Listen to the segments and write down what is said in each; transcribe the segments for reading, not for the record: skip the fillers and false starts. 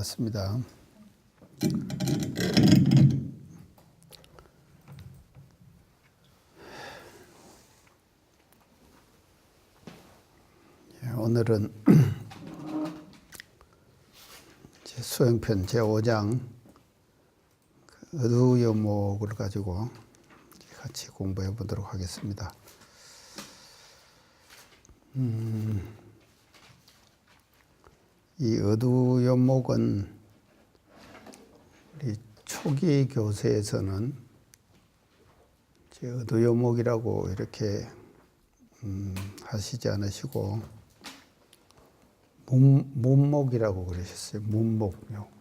반갑습니다. 오늘은 수행편 제5장 어두여목을 가지고 같이 공부해 보도록 하겠습니다. 이 어두여목은 우리 초기 교세에서는 어두여목이라고 이렇게 하시지 않으시고 문목이라고 그러셨어요. 문목요.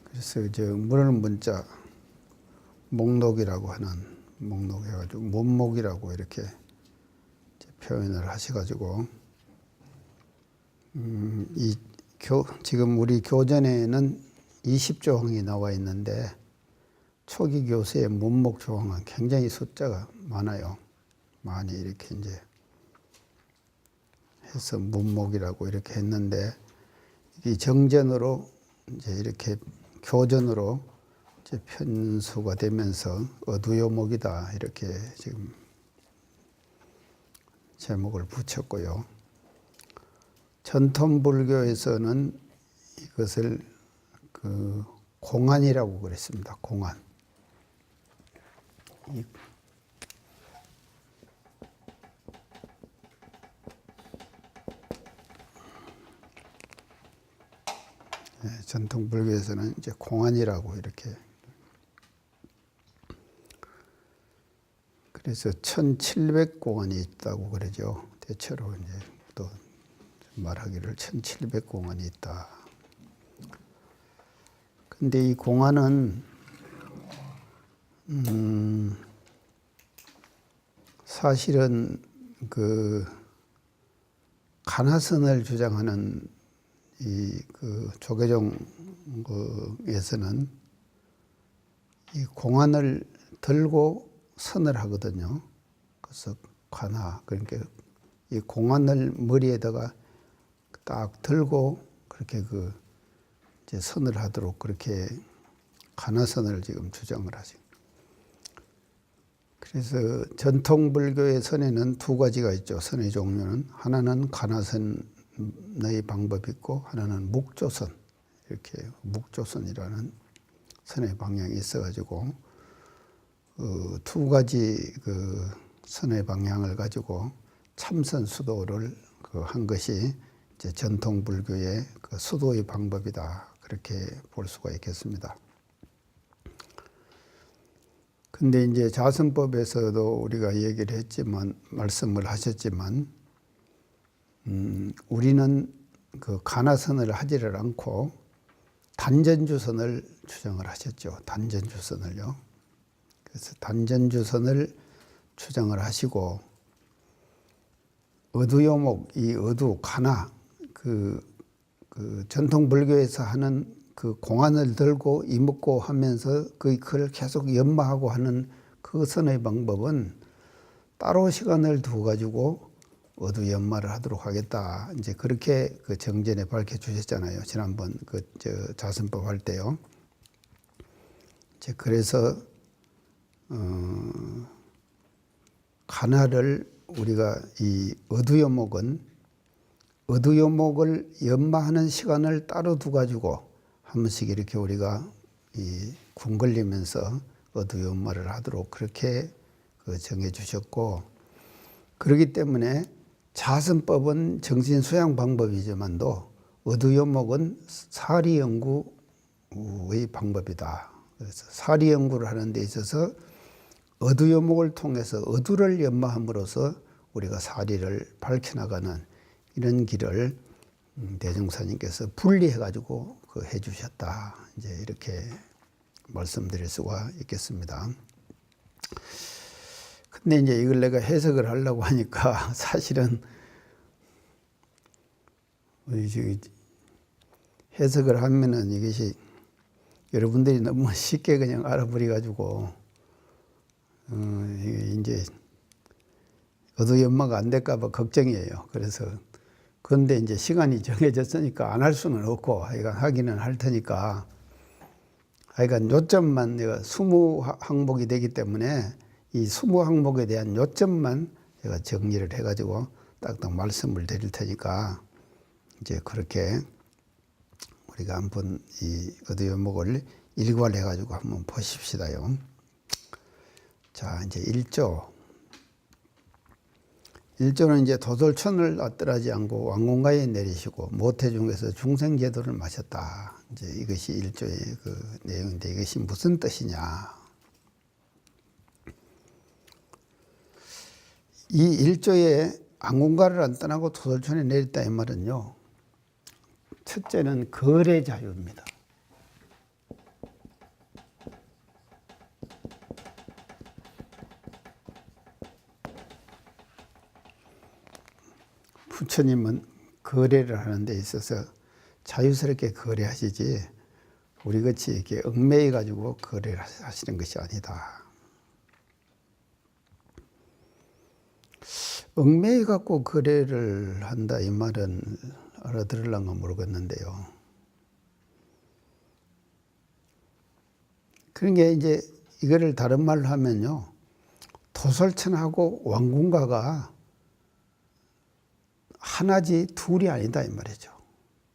그래서 물은 문자 목록이라고 하는 목록 해가지고 문목이라고 이렇게 표현을 하셔가지고 지금 우리 교전에는 20조항이 나와 있는데 초기 교세의 문목 조항은 굉장히 숫자가 많아요. 많이 이렇게 이제 해서 문목이라고 이렇게 했는데 이 정전으로 이제 이렇게 교전으로 이제 편수가 되면서 어두여목이다 이렇게 지금 제목을 붙였고요. 전통불교에서는 이것을 공안이라고 그랬습니다. 공안. 전통불교에서는 이제 공안이라고 이렇게. 그래서 1700공안이 있다고 그러죠. 대체로 이제 또 말하기를 1700공안이 있다. 근데 이 공안은 사실은 간화선을 주장하는 이 조계종에서는 이 공안을 들고 선을 하거든요. 그래서 관화, 그러니까 이 공안을 머리에다가 딱 들고 그렇게 이제 선을 하도록 그렇게 간화선을 지금 주장을 하죠. 그래서 전통불교의 선에는 두 가지가 있죠. 선의 종류는 하나는 간화선의 방법이 있고 하나는 묵조선, 이렇게 묵조선이라는 선의 방향이 있어가지고 두 가지 선의 방향을 가지고 참선 수도를 한 것이 이제 전통불교의 수도의 방법이다. 그렇게 볼 수가 있겠습니다. 근데 이제 자선법에서도 우리가 얘기를 했지만, 말씀을 하셨지만, 우리는 간화선을 하지를 않고 단전주선을 주장을 하셨죠. 단전주선을요. 그래서 단전주선을 주장을 하시고, 어두여목, 이 어두, 간화, 전통 불교에서 하는 공안을 들고 이먹고 하면서 그걸 계속 연마하고 하는 그 선의 방법은 따로 시간을 두어 가지고 어두 연마를 하도록 하겠다. 이제 그렇게 정전에 밝혀 주셨잖아요. 지난번 자선법 할 때요. 이제 그래서 간화를 우리가 이 어두여목을 연마하는 시간을 따로 두 가지고 한 번씩 이렇게 우리가 궁 걸리면서 어두연마를 하도록 그렇게 정해 주셨고, 그렇기 때문에 자선법은 정신수양 방법이지만도 어두연목은 사리연구의 방법이다. 그래서 사리연구를 하는 데 있어서 어두연목을 통해서 어두를 연마함으로써 우리가 사리를 밝혀나가는 이런 길을 대종사님께서 분리해가지고 해주셨다. 이제 이렇게 말씀드릴 수가 있겠습니다. 근데 이제 이걸 내가 해석을 하려고 하니까 사실은 해석을 하면은 이것이 여러분들이 너무 쉽게 그냥 알아버려가지고 이게 이제 어두연마가 안 될까봐 걱정이에요. 그래서 그런데 이제 시간이 정해졌으니까 안 할 수는 없고 하여간 하기는 할 테니까 하여간 요점만 내가 20항목이 되기 때문에 이 20항목에 대한 요점만 제가 정리를 해가지고 딱딱 말씀을 드릴 테니까 이제 그렇게 우리가 한번 이 어두연목을 일괄해가지고 한번 보십시다요. 자, 이제 1조. 1조는 이제 도솔천을 앗들하지 않고 왕궁가에 내리시고 모태 중에서 중생제도를 마셨다. 이제 이것이 1조의 그 내용인데 이것이 무슨 뜻이냐. 이 1조에 왕궁가를 안 떠나고 도솔천에 내렸다 이 말은요. 첫째는 거래 자유입니다. 부처님은 거래를 하는 데 있어서 자유스럽게 거래하시지 우리같이 이렇게 얽매여 가지고 거래를 하시는 것이 아니다. 얽매여 갖고 거래를 한다 이 말은 알아들을란가 모르겠는데요. 그런 게 이제 이거를 다른 말로 하면요. 도솔천하고 왕궁가가 하나지 둘이 아니다 이 말이죠.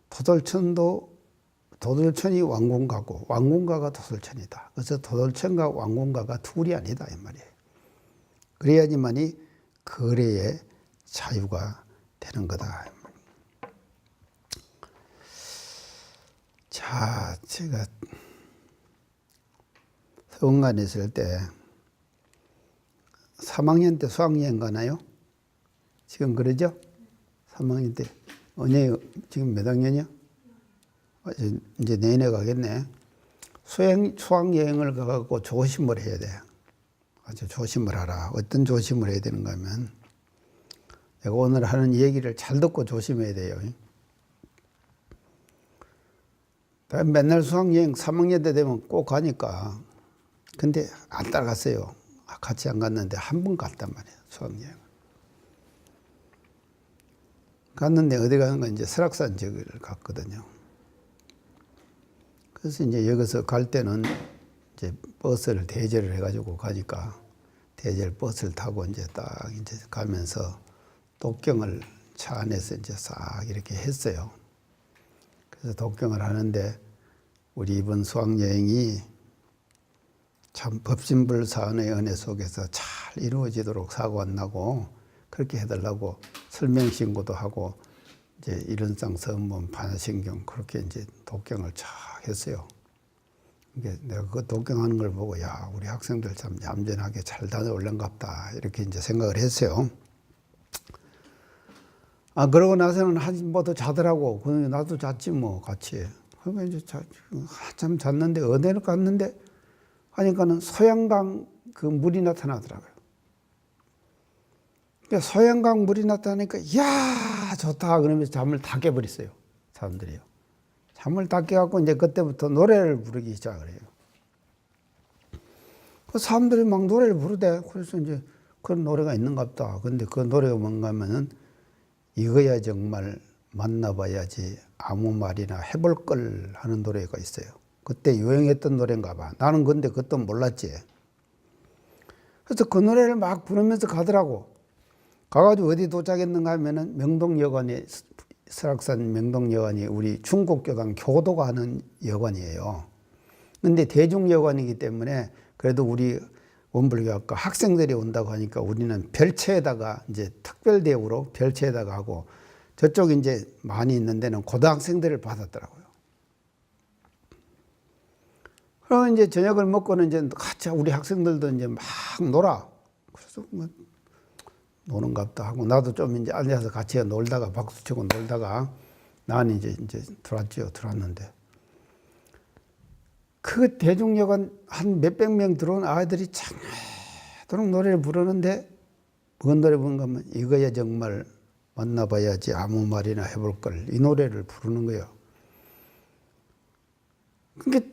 도솔천이 왕궁가고 왕궁가가 도솔천이다. 그래서 도솔천과 왕궁가가 둘이 아니다 이 말이에요. 그래야지만이 거래의 자유가 되는 거다. 자, 제가 서원관에 있을 때 3학년 때 수학여행 가나요? 지금 그러죠? 3학년 때. 언제 지금 몇 학년이야? 이제 내년에 가겠네. 수학여행을 가고 조심을 해야 돼. 아주 조심을 하라. 어떤 조심을 해야 되는가 하면 내가 오늘 하는 얘기를 잘 듣고 조심해야 돼요. 맨날 수학여행 3학년 때 되면 꼭 가니까. 근데 안 따라갔어요. 같이 안 갔는데 한 번 갔단 말이에요. 수학여행. 갔는데 어디 가는 건 이제 설악산 저기를 갔거든요. 그래서 이제 여기서 갈 때는 이제 버스를 대절을 해가지고 가니까 대절 버스를 타고 이제 딱 이제 가면서 독경을 차 안에서 이제 싹 이렇게 했어요. 그래서 독경을 하는데 우리 이번 수학여행이 참 법신불사은의 은혜 속에서 잘 이루어지도록 사고 안 나고 그렇게 해달라고 설명신고도 하고 이제 이른상 서문 반야신경 그렇게 이제 독경을 쫙 했어요. 내가 그 독경하는 걸 보고 야 우리 학생들 참 얌전하게 잘 다녀올란갑다 이렇게 이제 생각을 했어요. 그러고 나서는 한번더 자더라고. 나도 잤지 뭐 같이. 그러면 이제 한참 잤는데 어디를 갔는데 하니까는 소양강 그 물이 나타나더라고요. 그러니까 소양강 물이 나타나니까 야 좋다 그러면서 잠을 다 깨버렸어요. 사람들이요. 잠을 다 깨갖고 이제 그때부터 노래를 부르기 시작을 해요. 그 사람들이 막 노래를 부르대. 그래서 이제 그런 노래가 있는가 보다. 근데 그 노래가 뭔가 하면은 이거야 정말 만나봐야지 아무 말이나 해볼 걸 하는 노래가 있어요. 그때 유행했던 노래인가 봐. 나는 근데 그때 몰랐지. 그래서 그 노래를 막 부르면서 가더라고. 가가지고 어디 도착했는가 하면은 명동여관이 설악산 명동여관이 우리 중국교당 교도가 하는 여관이에요. 근데 대중여관이기 때문에 그래도 우리 원불교학과 학생들이 온다고 하니까 우리는 별채에다가 이제 특별 대우로 별채에다가 하고 저쪽 이제 많이 있는 데는 고등학생들을 받았더라고요. 그러면 이제 저녁을 먹고는 이제 같이 우리 학생들도 이제 막 놀아. 그래서 뭐 노는갑다 하고 나도 좀 이제 앉아서 같이 놀다가 박수 치고 놀다가 나는 이제 들어왔죠. 들어왔는데 그 대중여관 한 몇백 명 들어온 아이들이 참도록 노래를 부르는데 뭔 노래 부르는가 하면 이거야 정말 만나봐야지 아무 말이나 해볼 걸 이 노래를 부르는 거예요. 그러니까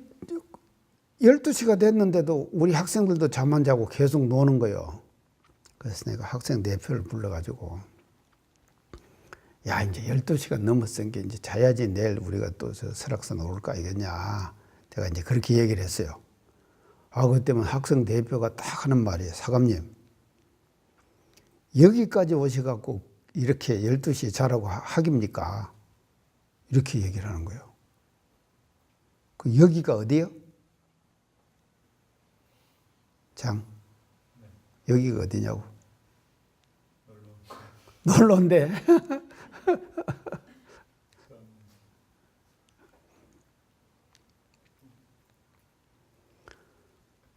12시가 됐는데도 우리 학생들도 잠 안 자고 계속 노는 거예요. 그래서 내가 학생 대표를 불러가지고, 야, 이제 12시가 넘었으니까 이제 자야지 내일 우리가 또 저 설악산 올까 이겠냐. 제가 이제 그렇게 얘기를 했어요. 아, 그때면 학생 대표가 딱 하는 말이에요. 사감님, 여기까지 오셔갖고 이렇게 12시에 자라고 하깁니까? 이렇게 얘기를 하는 거예요. 그 여기가 어디요? 장. 여기가 어디냐고. 놀러온대.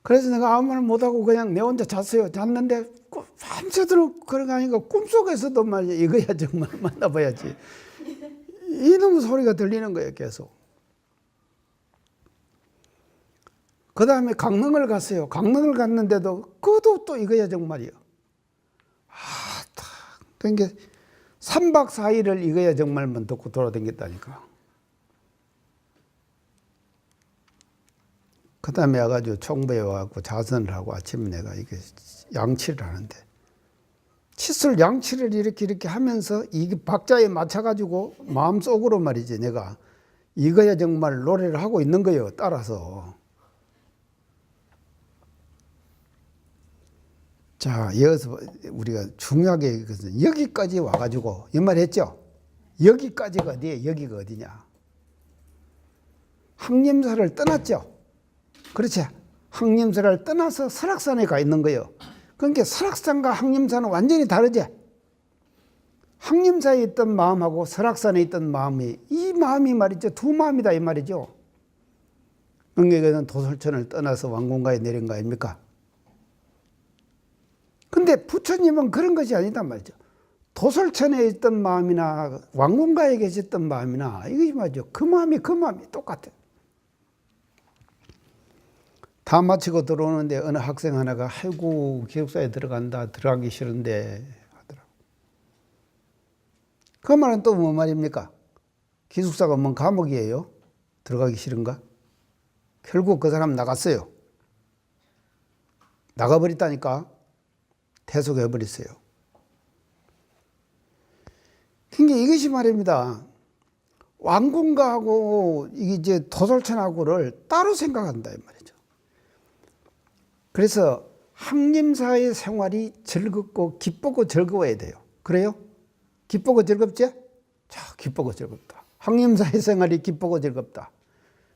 그래서 내가 아무 말 못하고 그냥 내 혼자 잤어요. 잤는데 밤새도록 그런 거 아니까 꿈속에서도 말이야. 이거야 정말 만나봐야지. 이놈의 소리가 들리는 거예요. 계속. 그 다음에 강릉을 갔어요. 강릉을 갔는데도 그것도 또 이거야 정말이요. 그러니까 3박 4일을 이거야 정말만 듣고 돌아다녔다니까. 그 다음에 와가지고 총부에 와갖고 자선을 하고 아침에 내가 이게 양치를 하는데, 칫솔 양치를 이렇게 하면서 이게 박자에 맞춰가지고 마음속으로 말이지 내가 이거야 정말 노래를 하고 있는 거예요. 따라서. 자, 여기서 우리가 중요하게 여기까지 와가지고 이 말 했죠? 여기까지가 어디예요? 여기가 어디냐? 항림사를 떠났죠? 그렇지? 항림사를 떠나서 설악산에 가 있는 거예요. 그러니까 설악산과 항림사는 완전히 다르지? 항림사에 있던 마음하고 설악산에 있던 마음이, 이 마음이 말이죠. 두 마음이다 이 말이죠. 그러니까 도솔천을 떠나서 왕궁가에 내린 거 아닙니까? 근데 부처님은 그런 것이 아니다 말이죠. 도솔천에 있던 마음이나 왕궁가에 계셨던 마음이나 이것이 말이죠. 그 마음이 똑같아요. 다 마치고 들어오는데 어느 학생 하나가 아이고 기숙사에 들어가기 싫은데 하더라고. 그 말은 또 뭐 말입니까? 기숙사가 뭔 감옥이에요? 들어가기 싫은가? 결국 그 사람 나갔어요. 나가버렸다니까. 퇴속해버렸어요. 그러니까 이것이 말입니다. 왕궁가하고 이제 도솔천하고를 따로 생각한다 이 말이죠. 그래서 항림사의 생활이 즐겁고 기쁘고 즐거워야 돼요. 그래요? 기쁘고 즐겁지? 자, 기쁘고 즐겁다. 항림사의 생활이 기쁘고 즐겁다.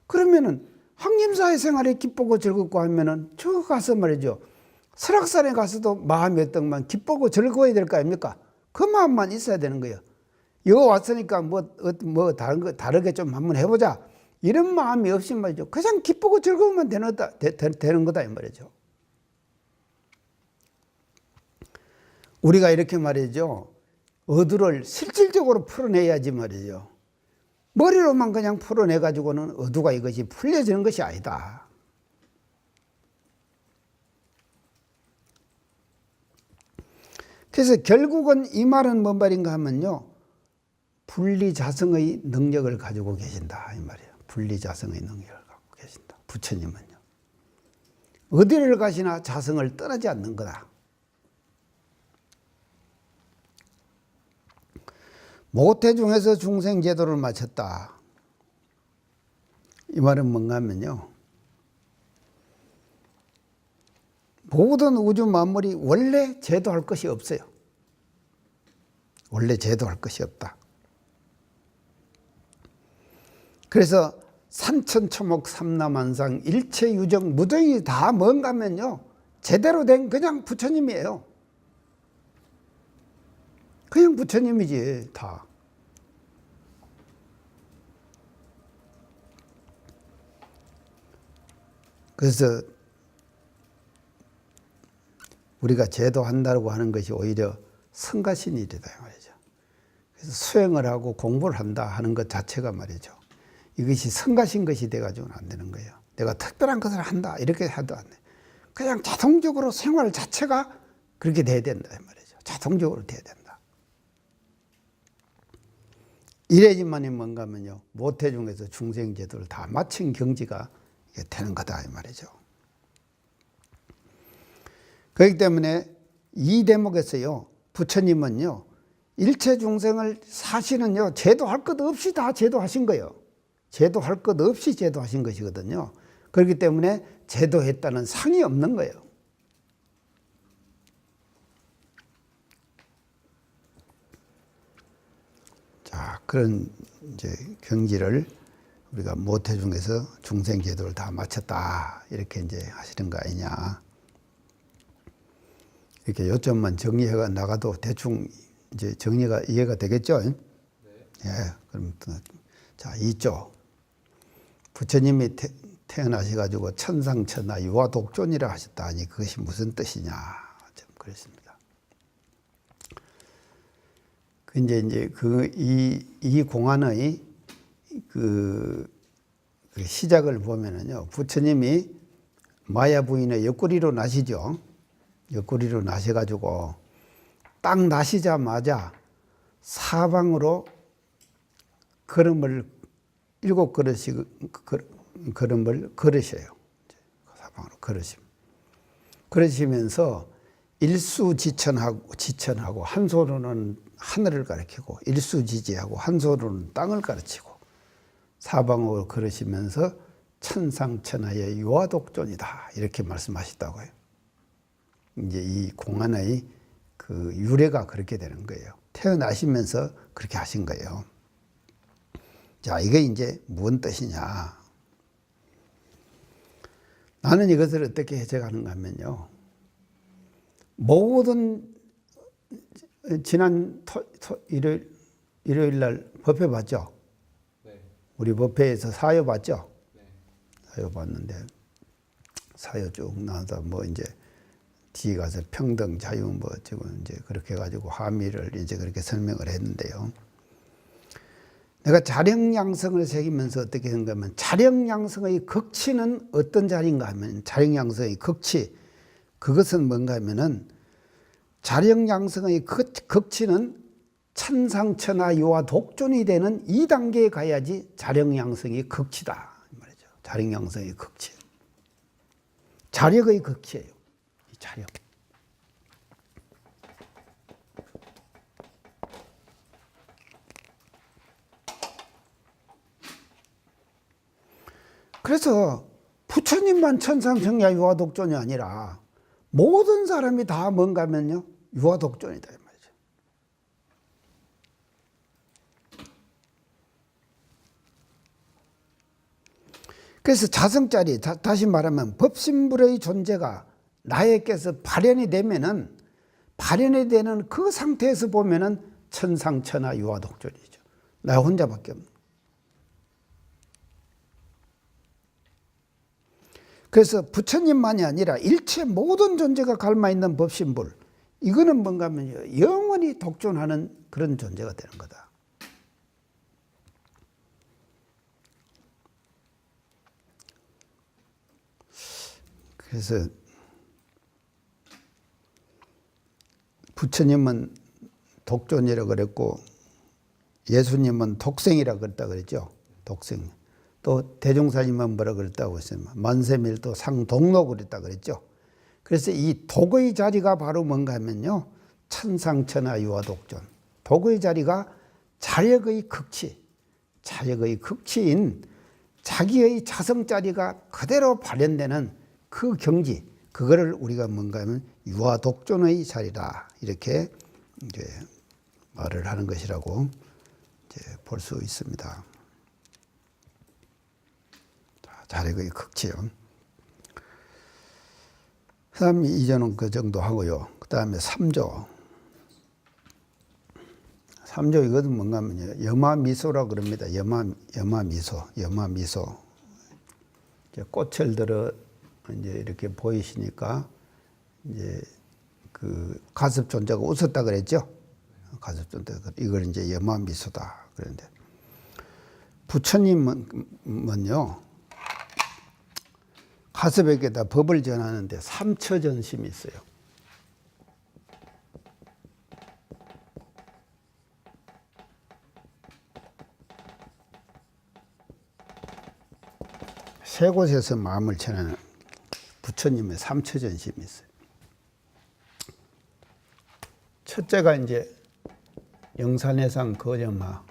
그러면은 항림사의 생활이 기쁘고 즐겁고 하면은 저 가서 말이죠. 설악산에 가서도 마음이 어떤만 기쁘고 즐거워야 될 거 아닙니까? 그 마음만 있어야 되는 거예요. 여기 왔으니까 다르게 좀 한번 해보자. 이런 마음이 없이 말이죠. 그냥 기쁘고 즐거우면 되는 거다 이 말이죠. 우리가 이렇게 말이죠. 어두를 실질적으로 풀어내야지 말이죠. 머리로만 그냥 풀어내가지고는 어두가 이것이 풀려지는 것이 아니다. 그래서 결국은 이 말은 뭔 말인가 하면요. 분리자성의 능력을 가지고 계신다 이 말이에요. 분리자성의 능력을 갖고 계신다. 부처님은요. 어디를 가시나 자성을 떠나지 않는 거다. 모태중에서 중생제도를 마쳤다. 이 말은 뭔가 하면요. 모든 우주 만물이 원래 제도할 것이 없어요. 원래 제도할 것이 없다. 그래서 산천초목 삼라만상 일체유정 무정이 다 뭔가 하면요. 제대로 된 그냥 부처님이에요. 그냥 부처님이지 다. 그래서 우리가 제도한다고 하는 것이 오히려 성가신 일이다 말이죠. 그래서 수행을 하고 공부를 한다 하는 것 자체가 말이죠. 이것이 성가신 것이 돼가지고는 안 되는 거예요. 내가 특별한 것을 한다 이렇게 해도 안 돼. 그냥 자동적으로 생활 자체가 그렇게 돼야 된다 말이죠. 자동적으로 돼야 된다. 이래지만이 뭔가 하면요, 모태중에서 중생제도를 다 마친 경지가 되는 거다 이 말이죠. 그렇기 때문에 이 대목에서요, 부처님은요 일체 중생을 사실은요 제도할 것 없이 다 제도하신 거예요. 제도할 것 없이 제도하신 것이거든요. 그렇기 때문에 제도했다는 상이 없는 거예요. 자, 그런 이제 경지를 우리가 모태 중에서 중생 제도를 다 마쳤다 이렇게 이제 하시는 거 아니냐. 이렇게 요점만 정리해가 나가도 대충 이제 정리가 이해가 되겠죠? 네. 예, 그럼 자, 2조. 부처님이 태어나셔가지고 천상천하 유아독존이라 하셨다니 그것이 무슨 뜻이냐. 좀 그렇습니다. 이제 이 공안의 그 시작을 보면은요, 부처님이 마야 부인의 옆구리로 나시죠. 옆구리로 나셔가지고 딱 나시자마자 사방으로 걸음을 7걸음씩 걸음을 걸으셔요. 사방으로 걸으시면서 일수지천하고 한 손으로는 하늘을 가리키고 일수지지하고 한 손으로는 땅을 가르치고 사방으로 걸으시면서 천상천하의 유아독존이다 이렇게 말씀하셨다고요. 이제 이 공안의 그 유래가 그렇게 되는 거예요. 태어나시면서 그렇게 하신 거예요. 자, 이게 이제 무슨 뜻이냐. 나는 이것을 어떻게 해석하는가 하면요, 모든 지난 일요일 날 법회 봤죠? 네. 우리 법회에서 사요 봤죠? 네. 사요 봤는데 사요 쭉 나오다 뭐 이제 뒤에 가서 평등 자유 뭐 지금 이제 그렇게 해가지고 함의를 이제 그렇게 설명을 했는데요. 내가 자령양성을 새기면서 어떻게 했는가 하면 자령양성의 극치는 어떤 자리인가 하면 자령양성의 극치 그것은 뭔가 하면은 자령양성의 극치는 천상천하 유아독존이 되는 이 단계에 가야지 자령양성의 극치다 이 말이죠. 자령양성의 극치. 자력의 극치예요. 이 자력. 그래서 부처님만 천상천하 유아독존이 아니라 모든 사람이 다 뭔가 하면요 유아독존이다 이 말이죠. 그래서 자성짜리 다시 말하면 법신불의 존재가 나에게서 발현이 되면은 발현이 되는 그 상태에서 보면은 천상천하 유아독존이죠. 나 혼자밖에 없는. 그래서 부처님만이 아니라 일체 모든 존재가 갈마 있는 법신불 이거는 뭔가 하면 영원히 독존하는 그런 존재가 되는 거다. 그래서 부처님은 독존이라고 그랬고 예수님은 독생이라고 그랬다 그랬죠. 독생. 또 대종사님은 뭐라 그랬다고 했어요. 만세밀도 상독록 그랬다 그랬죠. 그래서 이 독의 자리가 바로 뭔가 하면요. 천상천하 유아독존. 독의 자리가 자력의 극치. 자력의 극치인 자기의 자성자리가 그대로 발현되는 그 경지. 그거를 우리가 뭔가 하면 유아독존의 자리다. 이렇게 이제 말을 하는 것이라고 이제 볼 수 있습니다. 자력의 극치요. 그 다음에 2조는 그 정도 하고요. 그 다음에 3조. 3조 이것은 뭔가 하면요. 염화미소라고 그럽니다. 염화미소. 이제 꽃을 들어 이제 이렇게 보이시니까 이제 그 가섭존자가 웃었다 그랬죠. 가섭존자. 이걸 이제 염화미소다. 그런데 부처님은요. 가섭에게다 법을 전하는데 삼처전심이 있어요. 세 곳에서 마음을 전하는 부처님의 삼처전심이 있어요. 첫째가 이제 영산해상 거점화.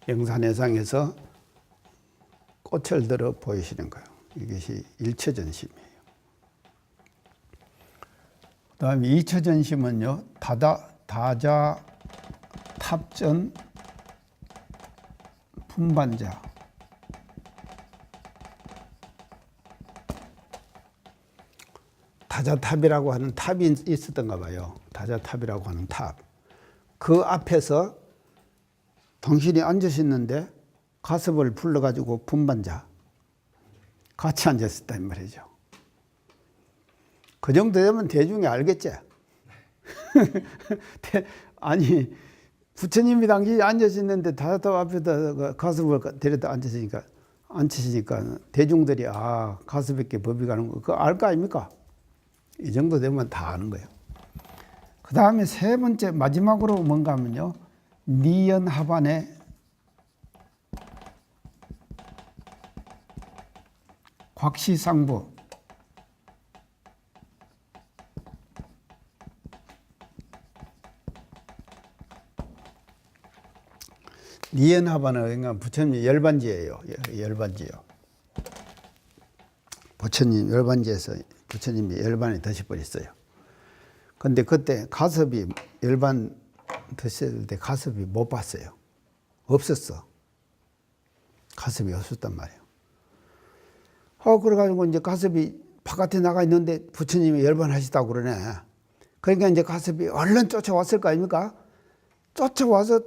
영산해상에서 꽃을 들어 보이시는 거예요. 이것이 일처전심이에요. 그 다음에 이처전심은요, 다자 탑전 품반자. 다자탑이라고 하는 탑이 있었던가 봐요. 다자탑이라고 하는 탑. 그 앞에서 당신이 앉으셨는데 가섭을 불러가지고 분반자 같이 앉았었단 말이죠. 그 정도 되면 대중이 알겠지. 아니 부처님이 당신이 앉으셨는데 다자탑 앞에다 가섭을 데려다 앉으시니까 대중들이 가섭에게 법이 가는 거 그거 알 거 아닙니까? 이 정도 되면 다 아는 거예요. 그 다음에 세 번째 마지막으로 뭔가 하면요, 니연하반의 곽시상부. 니연하반은 그러니까 부처님 열반지예요. 열반지요. 부처님 열반지에서 부처님이 열반에 드셔버렸어요. 근데 그때 가섭이 열반 드실 때 가섭이 못 봤어요. 없었어. 가섭이 없었단 말이에요. 그래가지고 이제 가섭이 바깥에 나가 있는데 부처님이 열반하시다고 그러네. 그러니까 이제 가섭이 얼른 쫓아왔을 거 아닙니까? 쫓아와서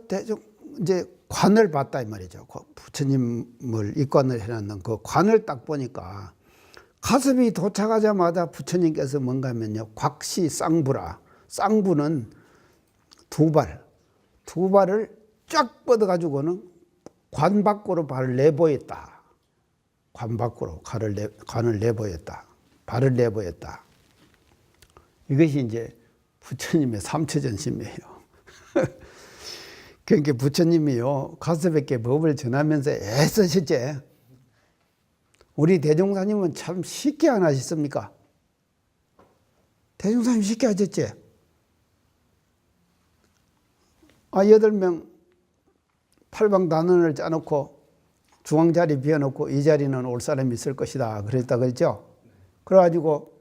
이제 관을 봤다 이 말이죠. 부처님을 입관을 해놨는 그 관을 딱 보니까 가섭이 도착하자마자 부처님께서 뭔가 하면요, 곽시 쌍부라. 쌍부는 두 발을 쫙 뻗어가지고는 관 밖으로 발을 내보였다. 관 밖으로 관을 내보였다. 발을 내보였다. 이것이 이제 부처님의 삼처전심이에요. 그러니까 부처님이요, 가섭에게 법을 전하면서 애쓰셨지. 우리 대종사님은 참 쉽게 안 하셨습니까? 대종사님 쉽게 하셨지? 8명 8방단원을 짜놓고 중앙자리 비워놓고 이 자리는 올 사람이 있을 것이다 그랬다 그랬죠? 그래가지고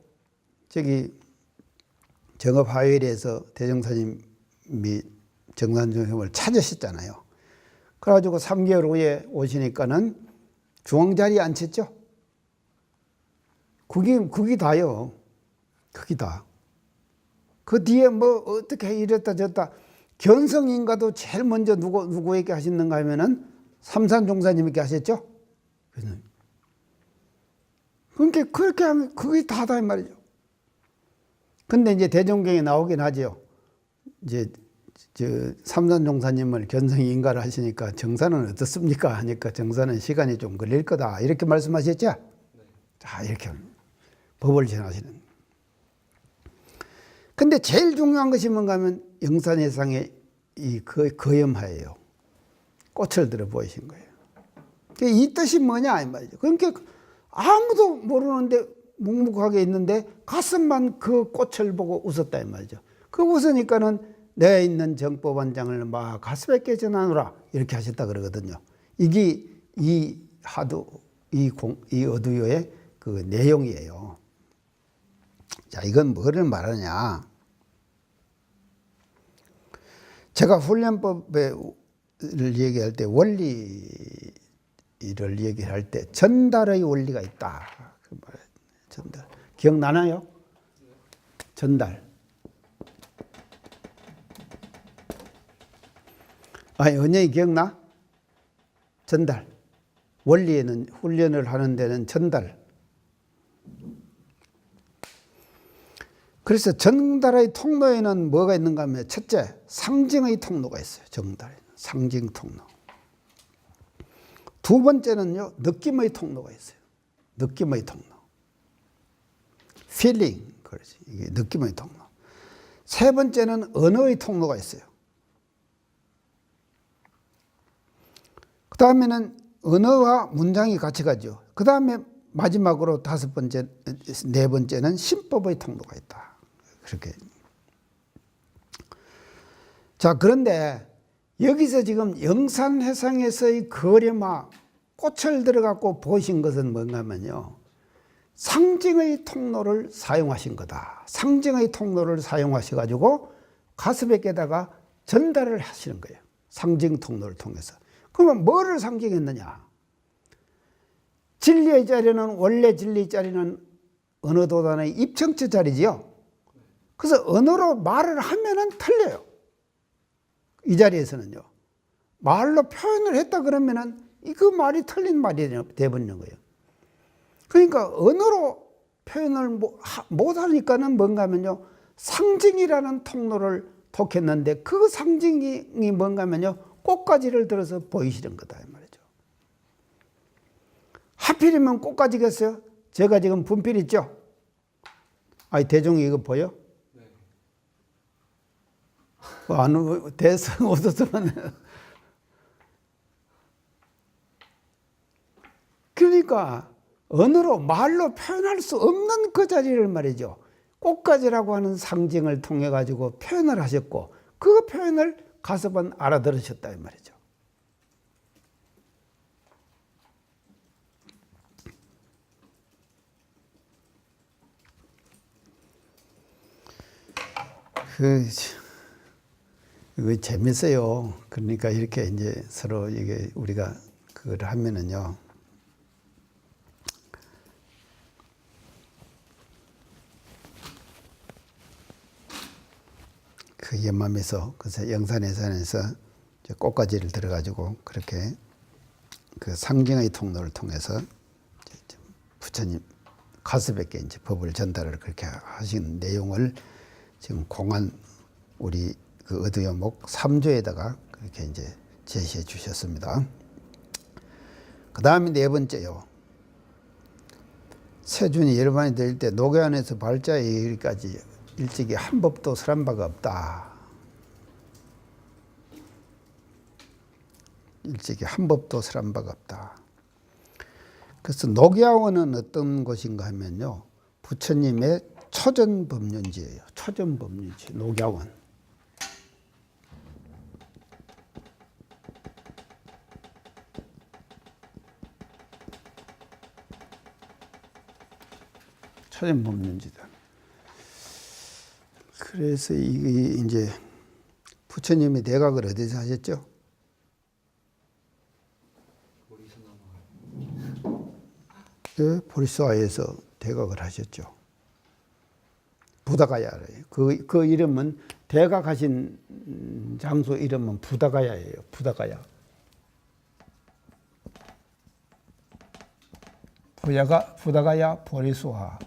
정업하회에서 대종사님이 정산중심을 찾으셨잖아요. 그래가지고 3개월 후에 오시니까는 중앙자리에 앉혔죠? 그게 다요. 그게 다. 그 뒤에 뭐 어떻게 이랬다 저랬다. 견성인가도 제일 먼저 누구에게 하셨는가 하면은 삼산종사님에게 하셨죠? 그러니까 그렇게 하면 그게 다다 이 말이죠. 근데 이제 대종경에 나오긴 하죠. 이제 삼산종사님을 견성인가를 하시니까 정사는 어떻습니까? 하니까 정사는 시간이 좀 걸릴 거다. 이렇게 말씀하셨죠? 네. 자, 이렇게 법을 전하시는. 근데 제일 중요한 것이 뭔가 하면 영산해상의 이 거염하예요. 꽃을 들어 보이신 거예요. 이 뜻이 뭐냐 이 말이죠. 그러니까 아무도 모르는데 묵묵하게 있는데 가슴만 그 꽃을 보고 웃었다 이 말이죠. 그 웃으니까는 내 있는 정법원장을 막 가슴에 전하노라 이렇게 하셨다 그러거든요. 이게 이 어두요의 그 내용이에요. 자, 이건 뭐를 말하냐? 제가 훈련법을 얘기할 때 원리를 얘기할 때 전달의 원리가 있다. 전달. 기억나나요? 전달. 은영이 기억나? 전달. 원리에는 훈련을 하는 데는 전달. 그래서 전달의 통로에는 뭐가 있는가 하면 첫째, 상징의 통로가 있어요. 전달에는 상징 통로. 두 번째는요, 느낌의 통로가 있어요. 느낌의 통로. feeling, 그렇지. 이게 느낌의 통로. 세 번째는 언어의 통로가 있어요. 그 다음에는 언어와 문장이 같이 가죠. 그 다음에 마지막으로 다섯 번째, 네 번째는 신법의 통로가 있다. 그렇게. 자, 그런데 여기서 지금 영산회상에서의 거래마 꽃을 들어갖고 보신 것은 뭔가 하면요. 상징의 통로를 사용하신 거다. 상징의 통로를 사용하셔가지고 가스백에다가 전달을 하시는 거예요. 상징 통로를 통해서. 그러면 뭐를 상징했느냐? 진리의 자리는, 원래 진리의 자리는 어느 도단의 입청처 자리지요. 그래서 언어로 말을 하면은 틀려요. 이 자리에서는요. 말로 표현을 했다 그러면은 그 말이 틀린 말이 되어버리는 거예요. 그러니까 언어로 표현을 못하니까는 뭔가 하면요. 상징이라는 통로를 독했는데 그 상징이 뭔가 하면요. 꽃가지를 들어서 보이시는 거다 이 말이죠. 하필이면 꽃가지겠어요? 제가 지금 분필 있죠? 아니 대중이 이거 보여? 네. 안 대성 없었으면 그러니까 언어로 말로 표현할 수 없는 그 자리를 말이죠. 꽃가지라고 하는 상징을 통해 가지고 표현을 하셨고 그 표현을 가서번 알아들으셨다 이 말이죠. 이거 재밌어요. 그러니까 이렇게 이제 서로 이게 우리가 그걸 하면은요. 그 연맘에서 그래서 영산회산에서 꽃가지를 들어가지고 그렇게 그 상징의 통로를 통해서 부처님 가스백에 이제 법을 전달을 그렇게 하신 내용을 지금 공안 우리 그 어두여목 3조에다가 그렇게 이제 제시해 주셨습니다. 그 다음에 네 번째요. 세준이 열반이 될 때 노교안에서 발자에 이르기까지 일찍이 한 법도 설한 바가 없다. 일찍이 한 법도 설한 바가 없다. 그래서 녹야원은 어떤 곳인가 하면요. 부처님의 초전법륜지예요. 초전법륜지, 녹야원. 초전법륜지다. 그래서 이게 이제 부처님이 대각을 어디서 하셨죠? 네, 보리스와에서 대각을 하셨죠. 부다가야래요. 그 이름은 대각하신 장소 이름은 부다가야예요. 부다가야. 부다가야 보리스와.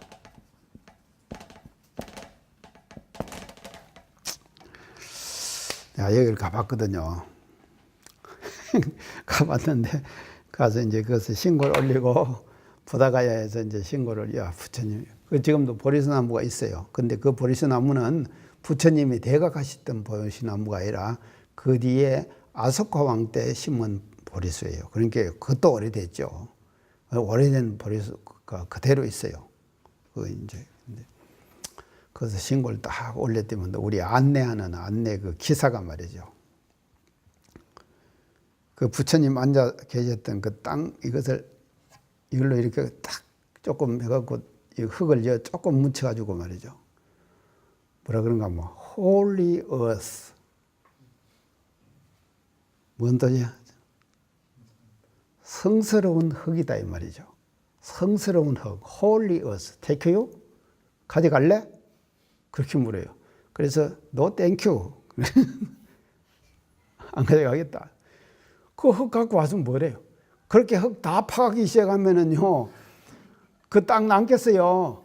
야, 여기를 가봤거든요. 가봤는데 가서 이제 그것을 신고를 올리고 부다가야에서 이제 신고를 야 부처님 그 지금도 보리수나무가 있어요. 근데 그 보리수나무는 부처님이 대각하셨던 보리수나무가 아니라 그 뒤에 아소카 왕 때 심은 보리수예요. 그러니까 그것도 오래됐죠. 오래된 보리수가 그대로 있어요. 그 이제 그래서 신고를 딱 올렸더니 우리 안내하는 안내 그 기사가 말이죠. 그 부처님 앉아 계셨던 그 땅 이걸로 이렇게 딱 조금 해갖고 이 흙을 조금 묻혀가지고 말이죠. 뭐라 그런가 뭐 Holy Earth. 뭔 뜻이야? 성스러운 흙이다 이 말이죠. 성스러운 흙, Holy Earth. Take you? 가져갈래? 그렇게 물어요. 그래서 No, thank you. 안 가져가겠다. 그 흙 갖고 와서 뭐래요? 그렇게 흙 다 파가기 시작하면은요, 그 땅 남겠어요.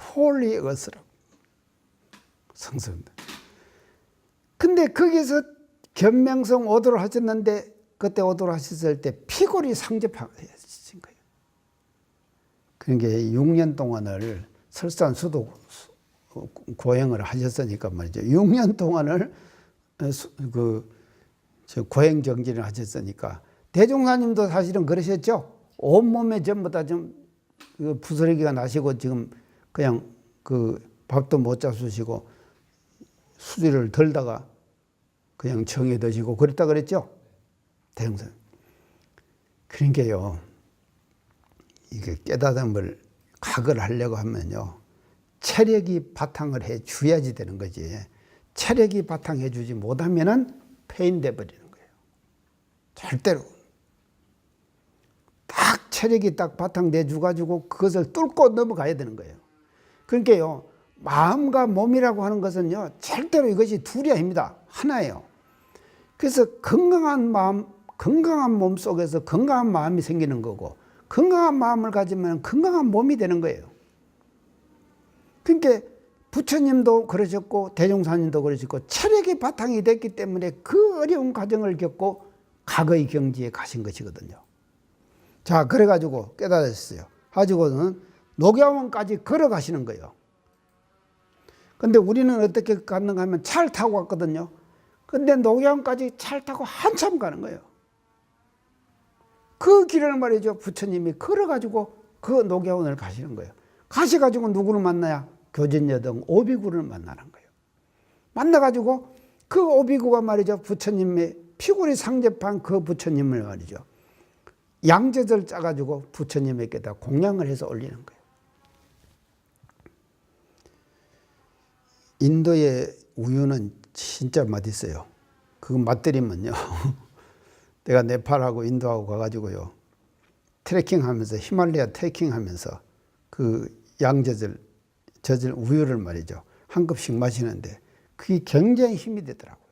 홀리 어스라고. 성스럽다. 근데 거기서 견명성 오도를 하셨는데, 그때 오도를 하셨을 때 피골이 상접하신 거예요. 그러니까 6년 동안을 설산 수도 고행을 하셨으니까 말이죠. 6년 동안을 저 고행정진을 하셨으니까 대종사님도 사실은 그러셨죠. 온몸에 전부 다 좀 부스러기가 나시고 지금 그냥 그 밥도 못 잡수시고 수지를 덜다가 그냥 정해 드시고 그랬다 그랬죠. 대종사님. 그러니까요. 이게 깨달음을 각을 하려고 하면요. 체력이 바탕을 해 줘야지 되는 거지. 체력이 바탕해 주지 못하면은 폐인돼 버리는 거예요. 절대로. 딱 체력이 딱 바탕돼 줘가지고 그것을 뚫고 넘어가야 되는 거예요. 그러니까요. 마음과 몸이라고 하는 것은요. 절대로 이것이 둘이 아닙니다. 하나예요. 그래서 건강한 마음, 건강한 몸 속에서 건강한 마음이 생기는 거고 건강한 마음을 가지면 건강한 몸이 되는 거예요. 그러니까 부처님도 그러셨고 대종사님도 그러셨고 체력이 바탕이 됐기 때문에 그 어려운 과정을 겪고 과거의 경지에 가신 것이거든요. 자, 그래가지고 깨달았어요. 가지고는 녹야원까지 걸어가시는 거예요. 근데 우리는 어떻게 갔는가 하면 차를 타고 갔거든요. 근데 녹야원까지 차를 타고 한참 가는 거예요. 그 길을 말이죠. 부처님이 걸어가지고 그 녹야원을 가시는 거예요. 가셔가지고 누구를 만나야? 교진여등 오비구를 만나는 거예요. 만나가지고 그 오비구가 말이죠. 부처님의 피골이 상접한 그 부처님을 말이죠. 양젖을 짜가지고 부처님에게다 공양을 해서 올리는 거예요. 인도의 우유는 진짜 맛있어요. 그거 맛들이면요. 내가 네팔하고 인도하고 가가지고요. 트레킹하면서 히말라야 트레킹하면서 그 양젖을 우유를 말이죠. 한 컵씩 마시는데 그게 굉장히 힘이 되더라고요.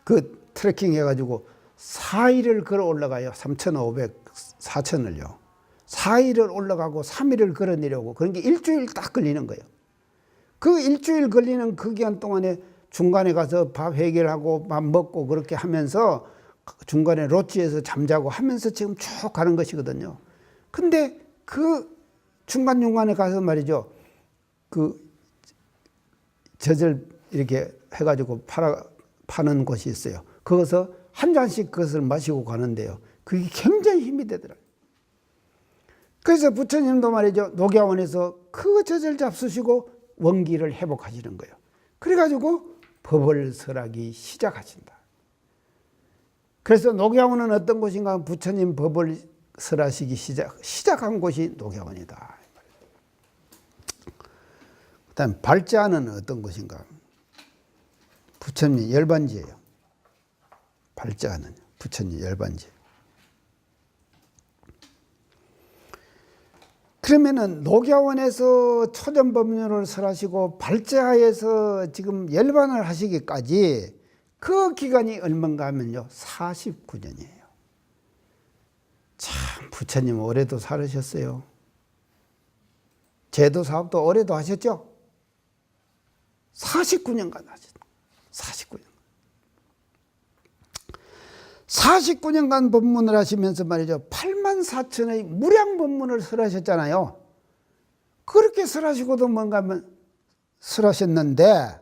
그 트레킹 해가지고 4일을 걸어 올라가요. 3,500, 4,000을요. 4일을 올라가고 3일을 걸어 내려오고 그런 게 일주일 딱 걸리는 거예요. 그 일주일 걸리는 그 기간 동안에 중간에 가서 밥 해결하고 밥 먹고 그렇게 하면서 중간에 로지에서 잠자고 하면서 지금 쭉 가는 것이거든요. 근데 그 중간중간에 가서 말이죠. 그 젖을 이렇게 해가지고 파는 곳이 있어요. 거기서 한 잔씩 그것을 마시고 가는데요. 그게 굉장히 힘이 되더라고요. 그래서 부처님도 말이죠. 녹야원에서 그 젖을 잡수시고 원기를 회복하시는 거예요. 그래가지고 법을 설하기 시작하신다. 그래서 녹야원은 어떤 곳인가? 부처님 법을 설하시기 시작한 곳이 녹야원이다. 그 다음 발자는 어떤 곳인가? 부처님 열반지예요. 발자는 부처님 열반지. 그러면은 녹야원에서 초전법륜을 설하시고 발자에서 지금 열반을 하시기까지 그 기간이 얼마인가 하면요. 49년이에요. 참 부처님 올해도 살으셨어요. 제도 사업도 올해도 하셨죠? 49년간 하셨어요. 49년. 49년간 법문을 하시면서 말이죠. 84,000의 무량 법문을 설하셨잖아요. 그렇게 설하시고도 뭔가 하면 설하셨는데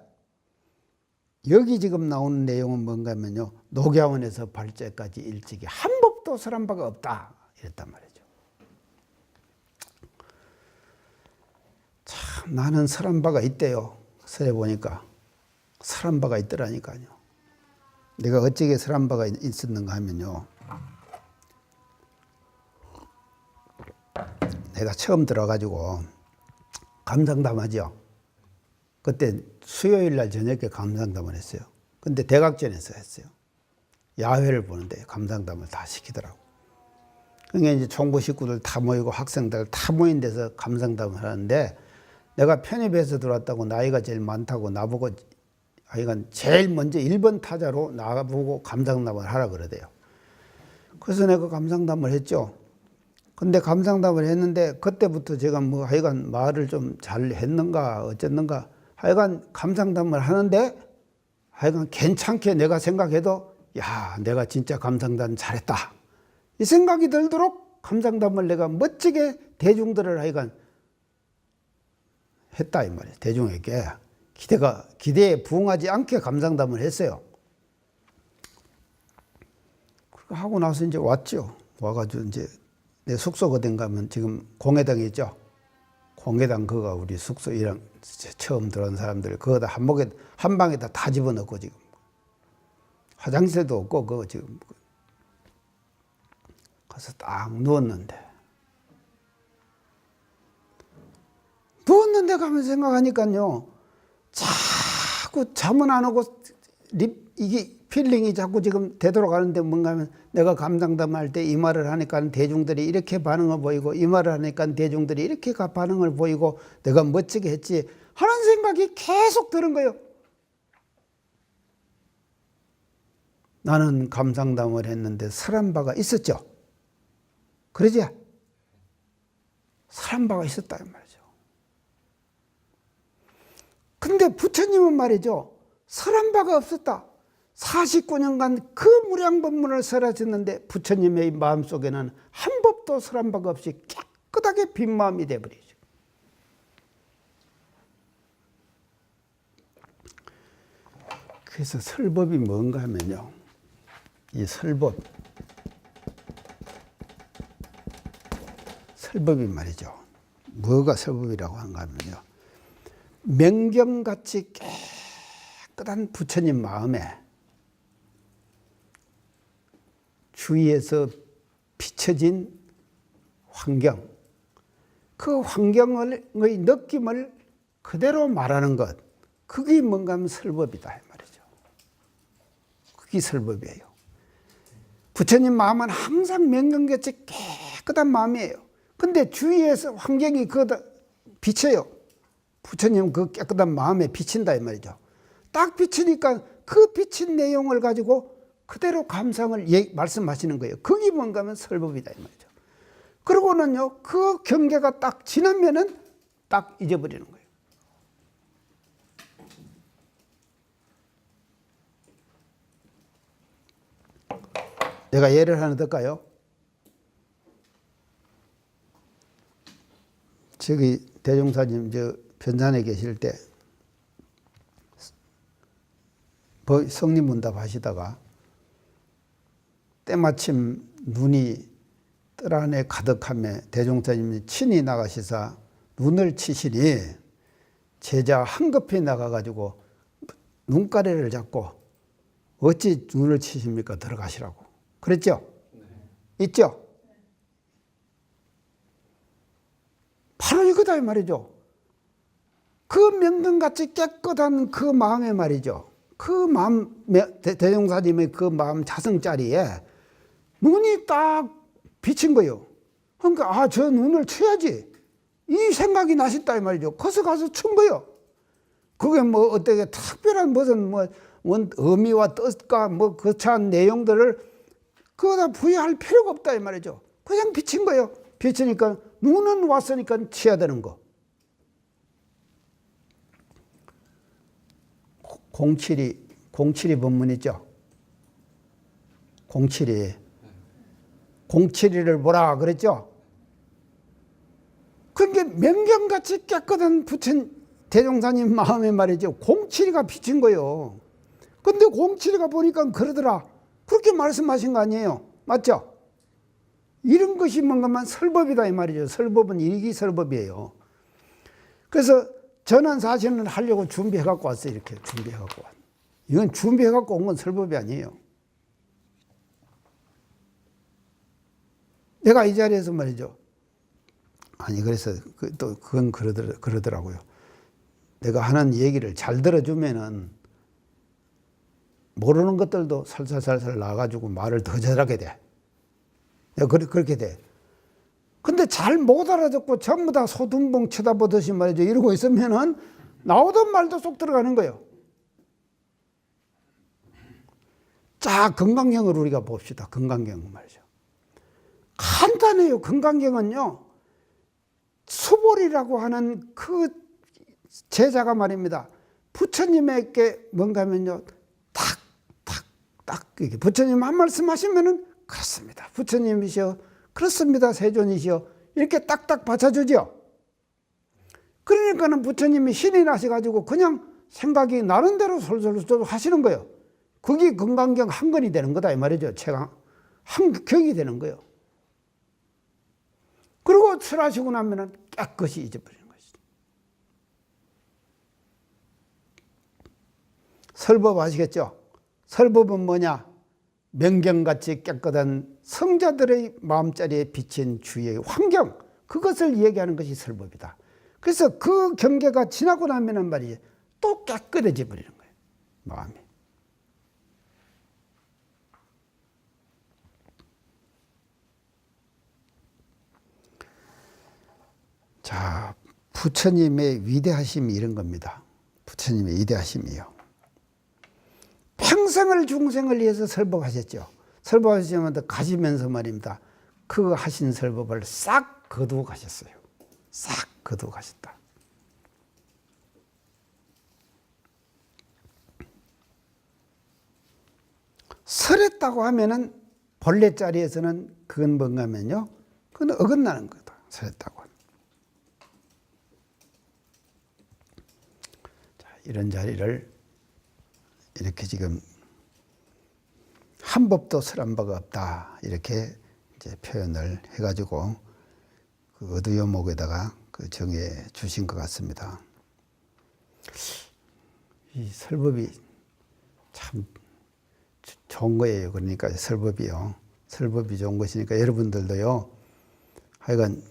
여기 지금 나오는 내용은 뭔가 하면요. 녹야원에서 발제까지 일찍이 한 법도 설한 바가 없다. 이랬단 말이죠. 참 나는 설한 바가 있대요. 설해 보니까 설한 바가 있더라니까요. 내가 어찌게 설한 바가 있었는가 하면요. 내가 처음 들어가지고 감상담하죠. 그때 수요일 날 저녁에 감상담을 했어요. 근데 대각전에서 했어요. 야회를 보는데 감상담을 다 시키더라고. 그러니까 이제 총부 식구들 다 모이고 학생들 다 모인 데서 감상담을 하는데 내가 편입해서 들어왔다고 나이가 제일 많다고 나보고 하여간 제일 먼저 1번 타자로 나보고 감상담을 하라 그러대요. 그래서 내가 감상담을 했죠. 근데 감상담을 했는데 그때부터 제가 뭐 하여간 말을 좀 잘 했는가 어쨌는가 하여간 감상담을 하는데 하여간 괜찮게 내가 생각해도 야 내가 진짜 감상담 잘했다 이 생각이 들도록 감상담을 내가 멋지게 대중들을 하여간 했다 이 말이에요. 대중에게 기대에 부응하지 않게 감상담을 했어요. 하고 나서 이제 왔죠. 와가지고 이제 내 숙소 어딘 가면 지금 공회당 있죠. 공회당 그가 우리 숙소이랑 처음 들어온 사람들 그거다 한 방에다 다 집어넣고 지금 화장실도 없고 그거 지금 가서 딱 누웠는데 가면 생각하니까요 자꾸 잠은 안 오고 이게 필링이 자꾸 지금 되돌아가는데 뭔가 하면 내가 감상담할 때 이 말을 하니까 대중들이 이렇게 반응을 보이고 이 말을 하니까 대중들이 이렇게 반응을 보이고 내가 멋지게 했지 하는 생각이 계속 드는 거예요. 나는 감상담을 했는데 설한 바가 있었죠. 그러지? 설한 바가 있었다 이 말이죠. 근데 부처님은 말이죠. 설한 바가 없었다. 49년간 그 무량법문을 설하셨는데 부처님의 마음속에는 한 법도 설한 바가 없이 깨끗하게 빈 마음이 되어버리죠. 그래서 설법이 뭔가 하면요. 이 설법이 말이죠. 뭐가 설법이라고 한가 하면요. 명경같이 깨끗한 부처님 마음에 주위에서 비춰진 환경, 그 환경의 느낌을 그대로 말하는 것, 그게 뭔가 하면 설법이다 이 말이죠. 그게 설법이에요. 부처님 마음은 항상 명경같이 깨끗한 마음이에요. 근데 주위에서 환경이 그거다 비쳐요. 부처님은 그 깨끗한 마음에 비친다 이 말이죠. 딱 비치니까 그 비친 내용을 가지고 그대로 감상을 말씀하시는 거예요. 그게 뭔가 하면 설법이다 이 말이죠. 그러고는요 그 경계가 딱 지나면은 딱 잊어버리는 거예요. 내가 예를 하나 들까요? 저기 대종사님 저 변산에 계실 때 성리문답 하시다가 때마침 눈이 뜰 안에 가득하며 대종사님이 친히 나가시사 눈을 치시니 제자 한급히 나가가지고 눈가래를 잡고 어찌 눈을 치십니까? 들어가시라고 그랬죠? 네. 있죠? 바로 이거다 이 말이죠. 그 명등같이 깨끗한 그 마음에 말이죠. 그 마음 대종사님의 그 마음 자성자리에 눈이 딱 비친 거예요. 그러니까 저 눈을 쳐야지 이 생각이 나셨다 이 말이죠. 거기서 가서 친 거예요. 그게 뭐 어떻게 특별한 무슨 뭐 의미와 뜻과 뭐 거창한 내용들을 그거다 부여할 필요가 없다 이 말이죠. 그냥 비친 거예요. 비치니까 눈은 왔으니까 치야 되는 거. 공칠이 법문이죠. 공칠이를 뭐라 그랬죠? 그게 명경같이 깨끗한 대종사님 마음에 말이죠. 공칠이가 비친 거예요. 근데 공칠이가 보니까 그러더라. 그렇게 말씀하신 거 아니에요. 맞죠? 이런 것이 뭔가만 설법이다 이 말이죠. 설법은 일기설법이에요. 그래서 저는 사실은 하려고 준비해 갖고 왔어요. 이렇게 준비해 갖고 왔어요. 이건 준비해 갖고 온 건 설법이 아니에요. 내가 이 자리에서 말이죠. 아니 그래서 또 그건 그러더라고요. 내가 하는 얘기를 잘 들어주면은 모르는 것들도 살살살살 나와가지고 말을 더 잘하게 돼. 내가 그렇게 돼. 근데 잘 못 알아듣고 전부 다 소둔봉 쳐다보듯이 말이죠. 이러고 있으면은 나오던 말도 쏙 들어가는 거예요. 자, 건강경을 우리가 봅시다. 건강경 말이죠. 간단해요. 건강경은요. 수볼이라고 하는 그 제자가 말입니다. 부처님에게 뭔가 하면요. 딱 이게 부처님 한 말씀 하시면은 그렇습니다. 부처님이시여. 그렇습니다. 세존이시여. 이렇게 딱딱 받쳐주죠. 그러니까는 부처님이 신이 나셔가지고 그냥 생각이 나는 대로 솔솔 하시는 거예요. 그게 건강경 한 권이 되는 거다 이 말이죠. 한 격이 되는 거예요. 그리고 설하시고 나면은 깨끗이 잊어버리는 것이죠. 설법 아시겠죠? 설법은 뭐냐? 명경같이 깨끗한 성자들의 마음자리에 비친 주의 환경, 그것을 얘기하는 것이 설법이다. 그래서 그 경계가 지나고 나면은 말이지 또 깨끗해져 버리는 거예요, 마음이. 자, 부처님의 위대하심이 이런 겁니다. 부처님의 위대하심이요. 평생을 중생을 위해서 설법하셨죠. 설법하시면서 가시면서 말입니다. 그 하신 설법을 싹 거두어 가셨어요. 싹 거두어 가셨다. 설했다고 하면은 본래 자리에서는 그건 뭔가 하면요. 그건 어긋나는 거다. 설했다고 하면. 자, 이런 자리를 이렇게 지금 한 법도 설한 바가 없다. 이렇게 이제 표현을 해가지고 그 어두여목에다가 그 정해 주신 것 같습니다. 이 설법이 참 좋은 거예요. 그러니까 설법이요. 설법이 좋은 것이니까 여러분들도요. 하여간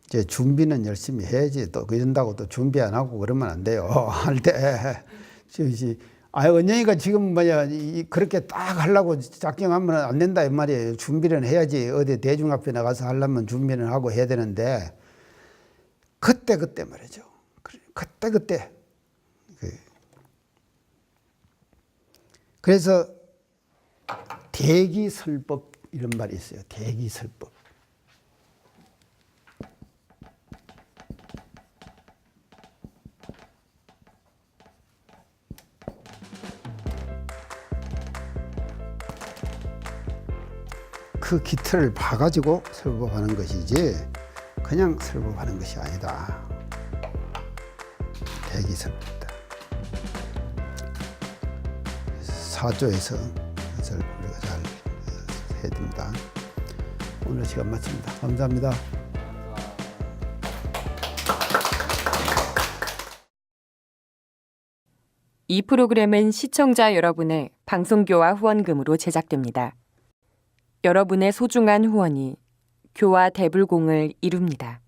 이제 준비는 열심히 해야지. 또 이런다고 또 준비 안 하고 그러면 안 돼요. 할 때. 은영이가 지금 그렇게 딱 하려고 작정하면 안 된다 이 말이에요. 준비는 해야지. 어디 대중 앞에 나가서 하려면 준비는 하고 해야 되는데 그때 말이죠. 그때. 그래서 대기설법 이런 말이 있어요. 대기설법. 그 기틀을 봐가지고 설법하는 것이지 그냥 설법하는 것이 아니다. 대기설법이다. 사조에서 그것을 우리가 잘 해야 됩니다. 오늘 시간 마칩니다. 감사합니다. 이 프로그램은 시청자 여러분의 방송교화 후원금으로 제작됩니다. 여러분의 소중한 후원이 교화 대불공을 이룹니다.